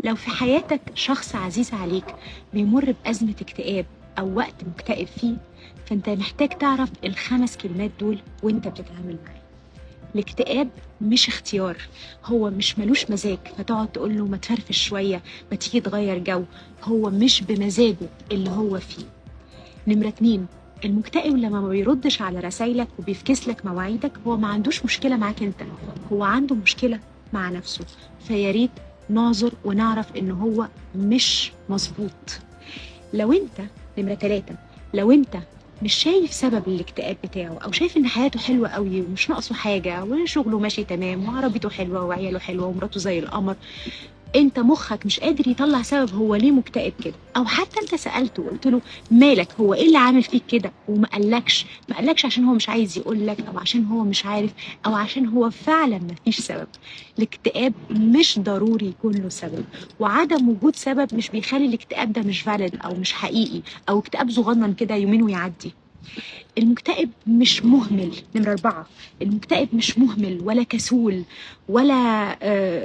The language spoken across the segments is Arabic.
لو في حياتك شخص عزيز عليك بيمر بأزمة اكتئاب أو وقت مكتئب فيه، فأنت محتاج تعرف الخمس كلمات دول وأنت بتتعامل معاه. الاكتئاب مش اختيار، هو مش ملوش مزاج فتقعد تقول له ما تفرفش شوية، ما تيجي تغير جو. هو مش بمزاجه اللي هو فيه. نمرة 2، المكتئب لما ما بيردش على رسايلك وبيفكس لك مواعيدك، هو ما عندوش مشكلة معاك انت، هو عنده مشكلة مع نفسه. فياريت نعذر ونعرف ان هو مش مظبوط. لو انت نمرة 3، لو انت مش شايف سبب الاكتئاب بتاعه، او شايف ان حياته حلوه قوي ومش ناقصه حاجه وشغله ماشي تمام وعربيته حلوه وعياله حلوه ومراته زي القمر، انت مخك مش قادر يطلع سبب هو ليه مكتئب كده. او حتى انت سالته وقلت له مالك، هو ايه اللي عامل فيك كده، وما قالكش، ما قالكش عشان هو مش عايز يقول لك، او عشان هو مش عارف، او عشان هو فعلا ما فيش سبب. الاكتئاب مش ضروري يكون له سبب، وعدم وجود سبب مش بيخلي الاكتئاب ده مش فالid او مش حقيقي، او اكتئاب صغنن كده يومين ويعدي. المكتئب مش مهمل. نمرة 4، المكتئب مش مهمل ولا كسول ولا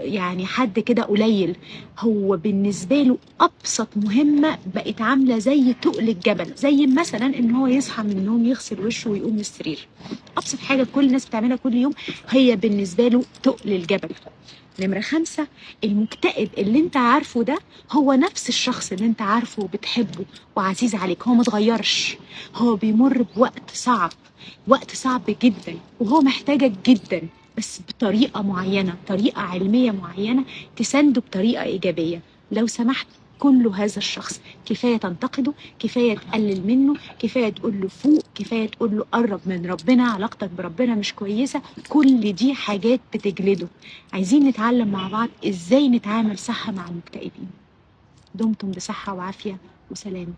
يعني حد كده قليل. هو بالنسبة له أبسط مهمة بقت عاملة زي تقل الجبل، زي مثلا إن هو يصحى من النوم يغسل وشه ويقوم من السرير. أبسط حاجة كل الناس بتعملها كل يوم هي بالنسبة له تقل الجبل. نمرة 5، المكتئب اللي انت عارفه ده هو نفس الشخص اللي انت عارفه وبتحبه وعزيز عليك، هو متغيرش. هو بيمر بوقت صعب، وقت صعب جدا، وهو محتاجك جدا، بس بطريقة معينة، طريقة علمية معينة تسنده بطريقة إيجابية. لو سمحت كن له هذا الشخص. كفاية تنتقده، كفاية تقلل منه، كفاية تقول له فوق، كفاية تقول له قرب من ربنا، علاقتك بربنا مش كويسة. كل دي حاجات بتجلده. عايزين نتعلم مع بعض ازاي نتعامل صح مع المكتئبين. دمتم بصحة وعافية وسلام.